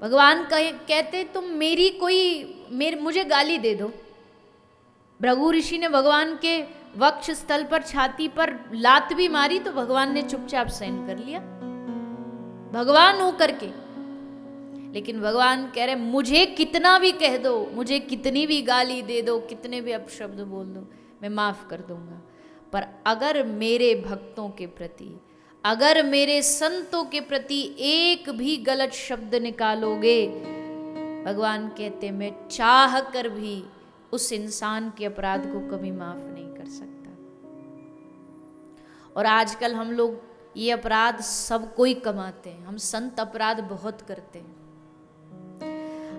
भगवान कहते तुम मुझे गाली दे दो। भृगु ऋषि ने भगवान के वक्ष स्थल पर, छाती पर लात भी मारी तो भगवान ने चुपचाप सहन कर लिया, भगवान हो करके। लेकिन भगवान कह रहे मुझे कितना भी कह दो, मुझे कितनी भी गाली दे दो, कितने भी अपशब्द बोल दो, मैं माफ कर दूंगा। पर अगर मेरे भक्तों के प्रति, अगर मेरे संतों के प्रति एक भी गलत शब्द निकालोगे, भगवान कहते मैं चाह कर भी उस इंसान के अपराध को कभी माफ नहीं कर सकता। और आजकल हम लोग ये अपराध सब कोई कमाते हैं, हम संत अपराध बहुत करते हैं।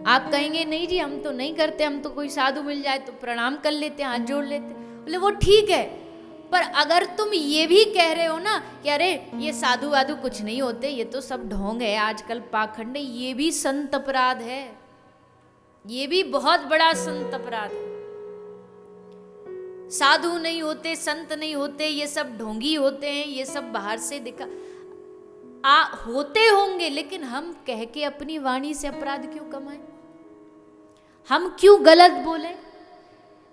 आप कहेंगे नहीं जी हम तो नहीं करते, हम तो कोई साधु मिल जाए तो प्रणाम कर लेते, हाथ जोड़ लेते। बोले वो ठीक है, पर अगर तुम ये भी कह रहे हो ना कि अरे ये साधु वाधु कुछ नहीं होते, ये तो सब ढोंग है, आजकल पाखंड है, ये भी संत अपराध है, ये भी बहुत बड़ा संत अपराध है। साधु नहीं होते, संत नहीं होते, ये सब ढोंगी होते हैं, ये सब बाहर से दिखा होते होंगे, लेकिन हम कह के अपनी वाणी से अपराध क्यों कमाएं? हम क्यों गलत बोले?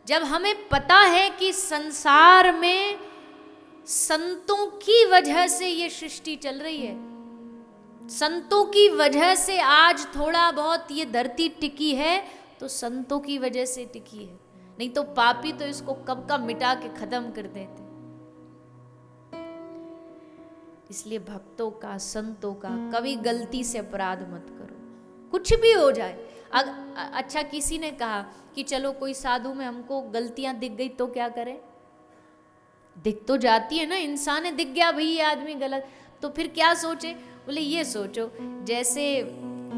जब हमें पता है कि संसार में संतों की वजह से ये सृष्टि चल रही है, संतों की वजह से आज थोड़ा बहुत ये धरती टिकी है, तो संतों की वजह से टिकी है, नहीं तो पापी तो इसको कब का मिटा के खत्म कर देते। इसलिए भक्तों का, संतों का कभी गलती से अपराध मत करो, कुछ भी हो जाए। अच्छा किसी ने कहा कि चलो कोई साधु में हमको गलतियां दिख गई तो क्या करें? दिख तो जाती है ना, इंसान है, दिख गया भाई ये आदमी गलत, तो फिर क्या सोचे? बोले ये सोचो जैसे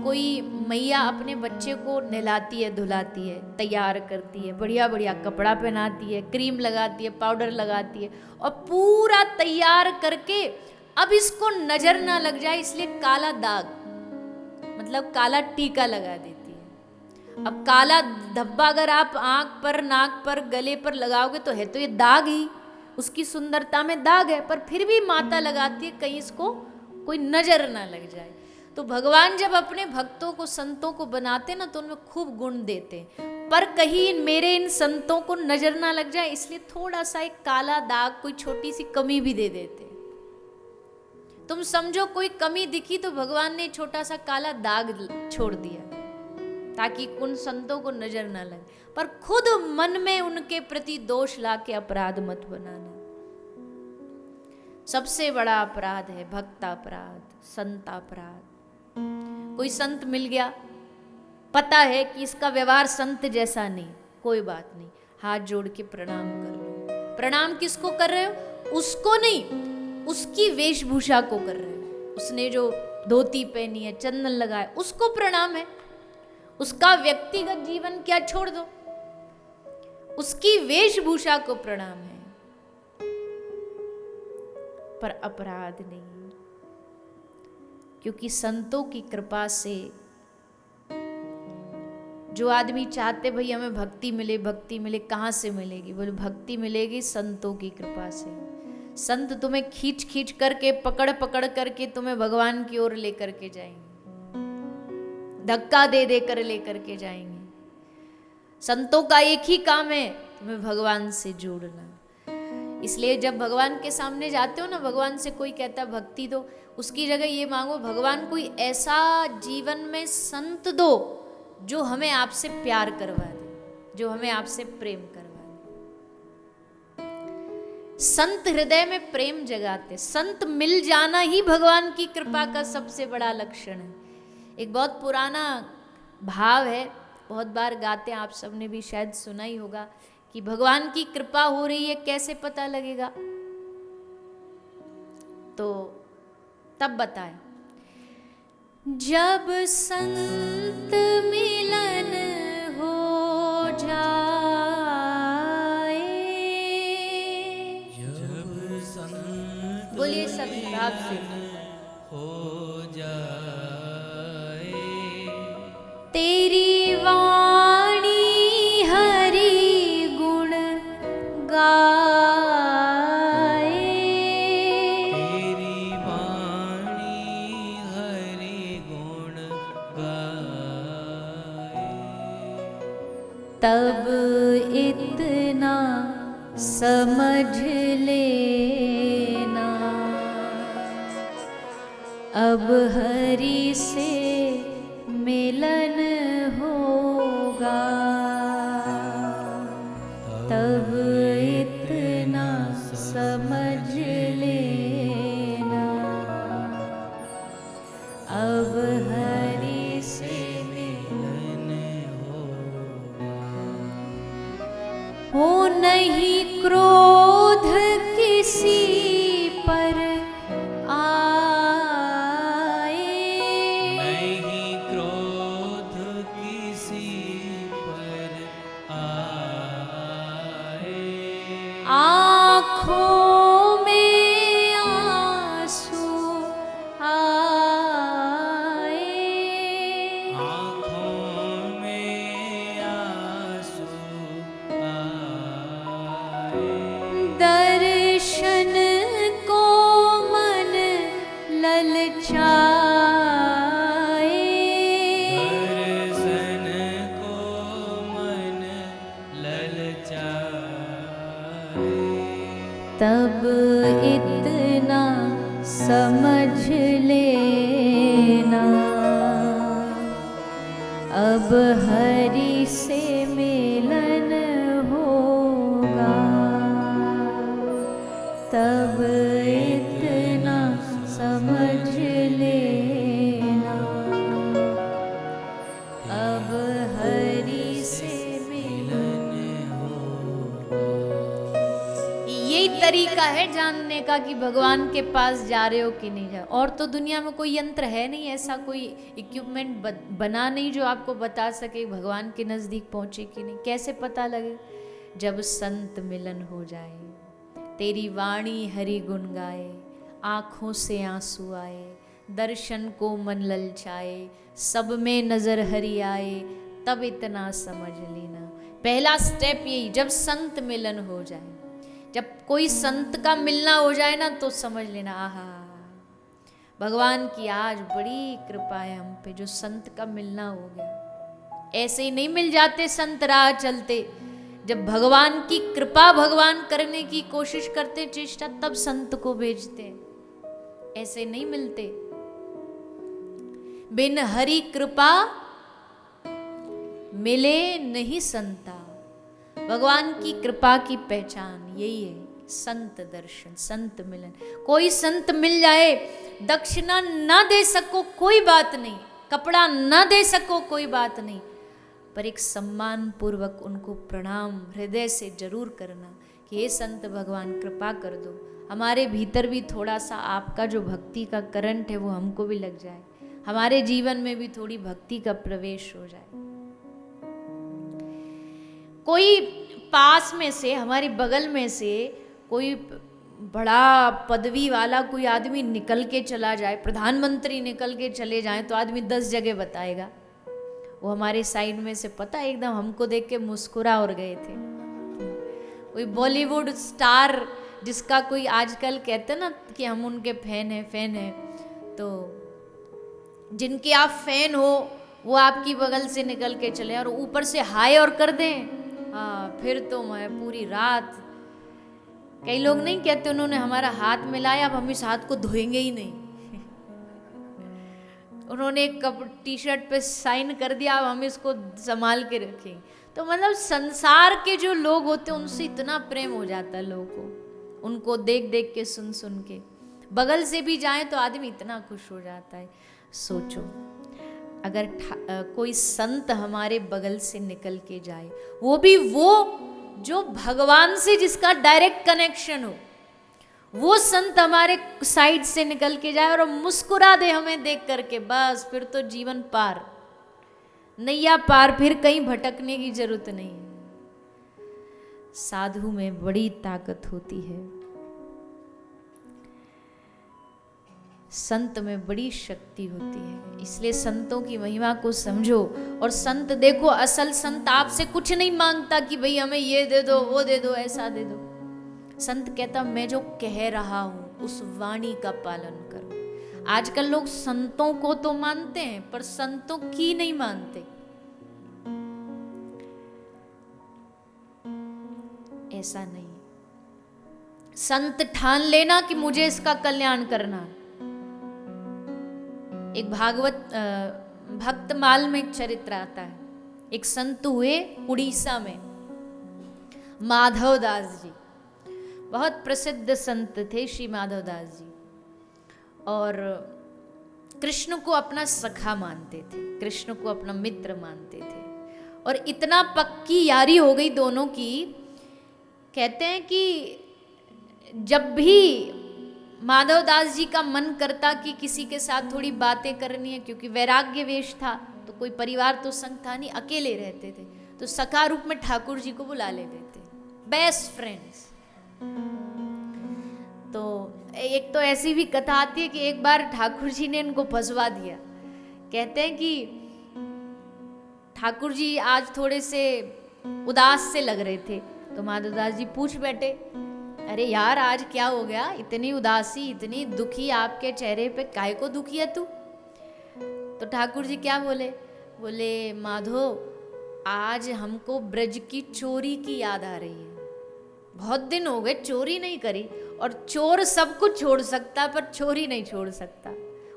कोई मैया अपने बच्चे को नहलाती है, धुलाती है, तैयार करती है, बढ़िया बढ़िया कपड़ा पहनाती है, क्रीम लगाती है, पाउडर लगाती है, और पूरा तैयार करके अब इसको नजर ना लग जाए इसलिए काला दाग, मतलब काला टीका लगा देती है। अब काला धब्बा अगर आप आंख पर, नाक पर, गले पर लगाओगे तो है तो ये दाग ही, उसकी सुंदरता में दाग है, पर फिर भी माता लगाती है कहीं इसको कोई नजर ना लग जाए। तो भगवान जब अपने भक्तों को, संतों को बनाते ना तो उनमें खूब गुण देते, पर कहीं मेरे इन संतों को नजर ना लग जाए इसलिए थोड़ा सा एक काला दाग, कोई छोटी सी कमी भी दे देते। तुम समझो कोई कमी दिखी तो भगवान ने छोटा सा काला दाग छोड़ दिया ताकि उन संतों को नजर ना लगे, पर खुद मन में उनके प्रति दोष ला के अपराध मत बनाना। सबसे बड़ा अपराध है भक्तापराध, संतापराध। कोई संत मिल गया, पता है कि इसका व्यवहार संत जैसा नहीं, कोई बात नहीं, हाथ जोड़ के प्रणाम कर लो। प्रणाम किसको कर रहे हो? उसको नहीं, उसकी वेशभूषा को कर रहे हो। उसने जो धोती पहनी है, चंदन लगाए, उसको प्रणाम है। उसका व्यक्तिगत जीवन क्या छोड़ दो, उसकी वेशभूषा को प्रणाम है, पर अपराध नहीं। क्योंकि संतों की कृपा से जो आदमी चाहते भाई हमें भक्ति मिले, भक्ति मिले, कहां से मिलेगी? बोले भक्ति मिलेगी संतों की कृपा से। संत तुम्हें खींच खींच करके, पकड़ पकड़ करके तुम्हें भगवान की ओर लेकर के जाएंगे, धक्का दे दे कर लेकर के जाएंगे। संतों का एक ही काम है, तुम्हें भगवान से जोड़ना। इसलिए जब भगवान के सामने जाते हो ना, भगवान से कोई कहता भक्ति दो, उसकी जगह ये मांगो भगवान कोई ऐसा जीवन में संत दो जो हमें आपसे प्यार करवा दे, जो हमें आपसे प्रेम करवा दे। संत हृदय में प्रेम जगाते, संत मिल जाना ही भगवान की कृपा का सबसे बड़ा लक्षण है। एक बहुत पुराना भाव है, बहुत बार गाते हैं, आप सबने भी शायद सुना ही होगा कि भगवान की कृपा हो रही है कैसे पता लगेगा? तो तब बताए जब संत मिलन हो जाए, जब संत बोलिए सब भाव से, हो जाए, तेरी वाणी हरि गुण गाए, तेरी वाणी हरि गुण गाए, तब इतना समझ लेना, अब हरि से मिलन होगा, तब इतना समझ लेना, अब हरि से मिलन हो नहीं क्रोध किसी पर आए, नहीं क्रोध किसी पर आए, आँखों में आंसू आए, आँखों में आंसू आए, दर्शन को मन ललचाए, दर्शन को मन ललचाए, तब इतना समझ लेना, अब हरि से मिलन होगा, तब इतना समझ लेना, अब हरि से मिलन। यही तरीका है जानने का कि भगवान के पास जा रहे हो कि नहीं जा। और तो दुनिया में कोई यंत्र है नहीं, ऐसा कोई इक्विपमेंट बना नहीं जो आपको बता सके भगवान के नज़दीक पहुँचे कि नहीं। कैसे पता लगे? जब संत मिलन हो जाए, तेरी वाणी हरि गुण गाए, आँखों से आंसू आए, दर्शन को मन ललचाए, सब में नज़र हरि आए, तब इतना समझ लेना। पहला स्टेप यही, जब संत मिलन हो जाए, जब कोई संत का मिलना हो जाए ना, तो समझ लेना आहा भगवान की आज बड़ी कृपा है हम पे, जो संत का मिलना हो गया। ऐसे ही नहीं मिल जाते संत राह चलते, जब भगवान की कृपा भगवान करने की कोशिश करते चेष्टा, तब संत को भेजते, ऐसे नहीं मिलते। बिन हरि कृपा मिले नहीं संता। भगवान की कृपा की पहचान यही है, संत दर्शन, संत मिलन। कोई संत मिल जाए, दक्षिणा ना दे सको कोई बात नहीं, कपड़ा ना दे सको कोई बात नहीं, पर एक सम्मान पूर्वक उनको प्रणाम हृदय से जरूर करना कि हे संत भगवान कृपा कर दो, हमारे भीतर भी थोड़ा सा आपका जो भक्ति का करंट है वो हमको भी लग जाए, हमारे जीवन में भी थोड़ी भक्ति का प्रवेश हो जाए। कोई पास में से, हमारी बगल में से कोई बड़ा पदवी वाला कोई आदमी निकल के चला जाए, प्रधानमंत्री निकल के चले जाए, तो आदमी 10 जगह बताएगा। वो हमारे साइड में से पता है एकदम हमको देख के मुस्कुरा और गए थे। कोई बॉलीवुड स्टार जिसका कोई आजकल कहते ना कि हम उनके फैन हैं, तो जिनके आप फैन हो वो आपकी बगल से निकल के चले और ऊपर से हाय और कर दें, हाँ फिर तो मैं पूरी रात। कई लोग नहीं कहते उन्होंने हमारा हाथ मिलाया, अब हम इस हाथ को धोएंगे ही नहीं। उन्होंने एक टी शर्ट पे साइन कर दिया, अब हम इसको संभाल के रखें। तो मतलब संसार के जो लोग होते हैं उनसे इतना प्रेम हो जाता है लोगों को, उनको देख देख के, सुन सुन के। बगल से भी जाए तो आदमी इतना खुश हो जाता है। सोचो अगर कोई संत हमारे बगल से निकल के जाए, वो भी वो जो भगवान से जिसका डायरेक्ट कनेक्शन हो, वो संत हमारे साइड से निकल के जाए और मुस्कुरा दे हमें देख करके, बस फिर तो जीवन पार, नैया पार, फिर कहीं भटकने की जरूरत नहीं। साधु में बड़ी ताकत होती है, संत में बड़ी शक्ति होती है। इसलिए संतों की महिमा को समझो। और संत देखो, असल संत आपसे कुछ नहीं मांगता कि भाई हमें ये दे दो, वो दे दो, ऐसा दे दो। संत कहता मैं जो कह रहा हूं उस वाणी का पालन करो। आजकल लोग संतों को तो मानते हैं पर संतों की नहीं मानते। ऐसा नहीं। संत ठान लेना कि मुझे इसका कल्याण करना। एक भागवत भक्तमाल में एक चरित्र आता है। एक संत हुए उड़ीसा में, माधवदास जी, बहुत प्रसिद्ध संत थे श्री माधवदास जी, और कृष्ण को अपना सखा मानते थे, कृष्ण को अपना मित्र मानते थे, और इतना पक्की यारी हो गई दोनों की। कहते हैं कि जब भी माधवदास जी का मन करता कि किसी के साथ थोड़ी बातें करनी है, क्योंकि वैराग्य वेश था तो कोई परिवार तो संग था नहीं, अकेले रहते थे, तो सखा रूप में ठाकुर जी को बुला लेते थे, बेस्ट फ्रेंड्स। तो एक तो ऐसी भी कथा आती है कि एक बार ठाकुर जी ने इनको फंसवा दिया। कहते हैं कि ठाकुर जी आज थोड़े से उदास से लग रहे थे, तो माधवदास जी पूछ बैठे, अरे यार आज क्या हो गया, इतनी उदासी, इतनी दुखी आपके चेहरे पे, काहे को दुखी है तू? तो ठाकुर जी क्या बोले? बोले माधो, आज हमको ब्रज की चोरी की याद आ रही है, बहुत दिन हो गए चोरी नहीं करी, और चोर सब कुछ छोड़ सकता पर चोरी नहीं छोड़ सकता।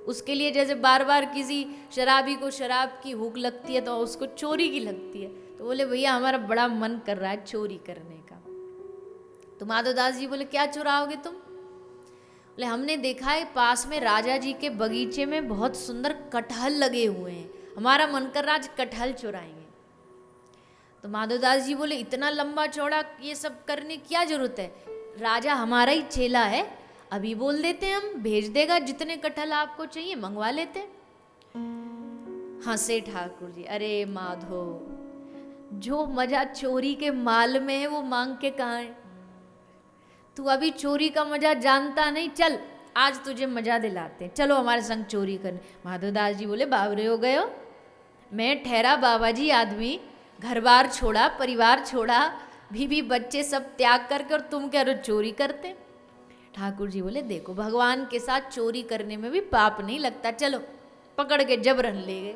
उसके लिए जैसे बार बार किसी शराबी को शराब की भूख लगती है तो उसको चोरी की लगती है, तो बोले भैया हमारा बड़ा मन कर रहा है चोरी करने का। तो माधवदास जी बोले क्या चुराओगे तुम? बोले हमने देखा है पास में राजा जी के बगीचे में बहुत सुंदर कटहल लगे हुए हैं, हमारा मन कर रहा आज कटहल चुराएंगे। तो माधवदास जी बोले इतना लंबा चौड़ा ये सब करने की क्या जरूरत है, राजा हमारा ही चेला है, अभी बोल देते हैं हम, भेज देगा, जितने कटहल आपको चाहिए मंगवा लेते। हंसे ठाकुर जी, अरे माधो, जो मजा चोरी के माल में है वो मांग के कहाँ है? तू अभी चोरी का मजा जानता नहीं, चल आज तुझे मजा दिलाते हैं, चलो हमारे संग चोरी करने। माधवदास जी बोले बावरे हो गए हो, मैं ठहरा बाबा जी आदमी, घर बार छोड़ा, परिवार छोड़ा, बीवी बच्चे सब त्याग करके, और तुम कह रहे हो चोरी करते। ठाकुर जी बोले देखो भगवान के साथ चोरी करने में भी पाप नहीं लगता, चलो। पकड़ के जबरन ले गए।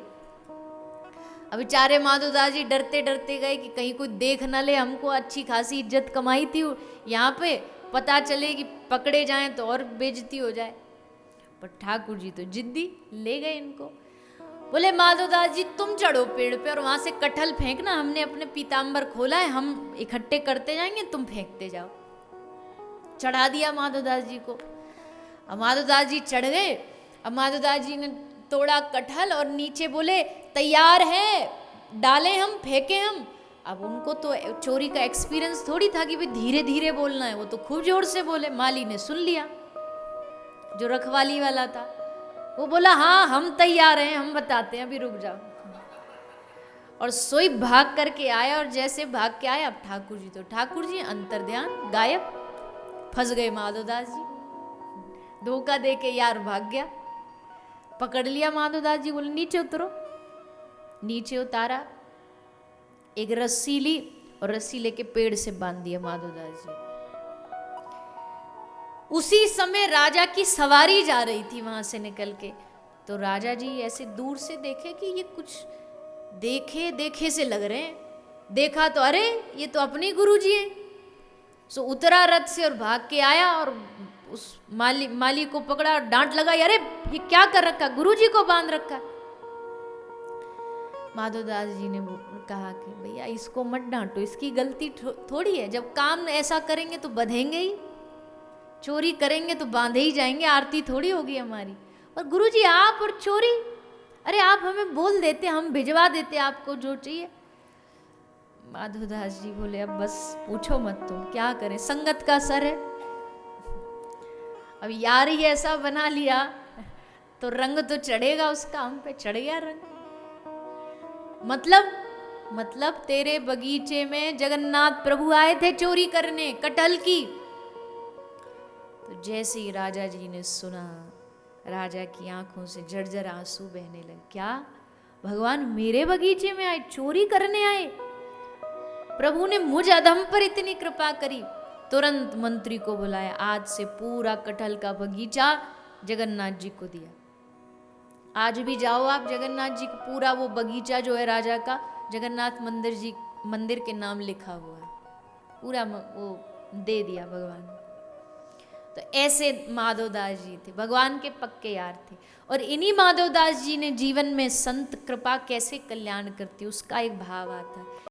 अब बेचारे माधवदास जी डरते डरते गए कि कहीं कोई देख न ले, हमको अच्छी खासी इज्जत कमाई थी यहाँ पे, पता चले कि पकड़े जाएं तो और बेइज्जती हो जाए। पर ठाकुर जी तो जिद्दी, ले गए इनको। बोले माधवदास जी तुम चढ़ो पेड़ पे और वहां से कटहल फेंकना, हमने अपने पीताम्बर खोला है, हम इकट्ठे करते जाएंगे, तुम फेंकते जाओ। चढ़ा दिया माधवदास जी को। अब माधवदास जी चढ़ गए। अब माधवदास जी ने तोड़ा कटहल और नीचे बोले तैयार है, डालें हम, फेंके हम। अब उनको तो चोरी का एक्सपीरियंस थोड़ी था कि भाई धीरे धीरे बोलना है, वो तो खूब जोर से बोले। माली ने सुन लिया, जो रखवाली वाला था, वो बोला हाँ हम तैयार हैं, हम बताते हैं, अभी रुक जाओ। और सोई भाग करके आया, और जैसे भाग के आया अब ठाकुर जी अंतर ध्यान गायब, फंस गए माधवदास जी। धोखा दे के यार भाग गया। पकड़ लिया माधवदास जी, बोले नीचे उतरो। नीचे उतारा, एक रस्सी ली और रस्सी लेके पेड़ से बांध दिया माधवदास जी। उसी समय राजा की सवारी जा रही थी वहां से निकल के, तो राजा जी ऐसे दूर से देखे कि ये कुछ देखे देखे से लग रहे हैं। देखा तो अरे ये तो अपने गुरु जी हैं। सो उतरा रथ से और भाग के आया और उस माली को पकड़ा और डांट लगाई, अरे ये क्या कर रखा, गुरु जी को बांध रखा। माधवदास जी ने कहा कि भैया इसको मत डांटो, इसकी गलती थोड़ी है, जब काम ऐसा करेंगे तो बंधेंगे ही, चोरी करेंगे तो बांधे ही जाएंगे, आरती थोड़ी होगी हमारी। और गुरुजी आप और चोरी, अरे आप हमें बोल देते, हम भिजवा देते आपको जो चाहिए। माधवदास जी बोले अब बस पूछो मत, तुम क्या करें, संगत का असर है। अब यार ही ऐसा बना लिया तो रंग तो चढ़ेगा उसका, हम पे चढ़ गया रंग। मतलब तेरे बगीचे में जगन्नाथ प्रभु आए थे चोरी करने कटहल की। तो जैसे ही राजा जी ने सुना, राजा की आंखों से झरझर आंसू बहने लगे। क्या भगवान मेरे बगीचे में आए, चोरी करने आए? प्रभु ने मुझ अधम पर इतनी कृपा करी। तुरंत मंत्री को बुलाया, आज से पूरा कटहल का बगीचा जगन्नाथ जी को दिया। आज भी जाओ आप जगन्नाथ जी को, पूरा वो बगीचा जो है राजा का, जगन्नाथ मंदिर के नाम लिखा हुआ है। पूरा वो दे दिया भगवान। तो ऐसे माधवदास जी थे, भगवान के पक्के यार थे। और इन्हीं माधवदास जी ने जीवन में संत कृपा कैसे कल्याण करती उसका एक भाव आता है।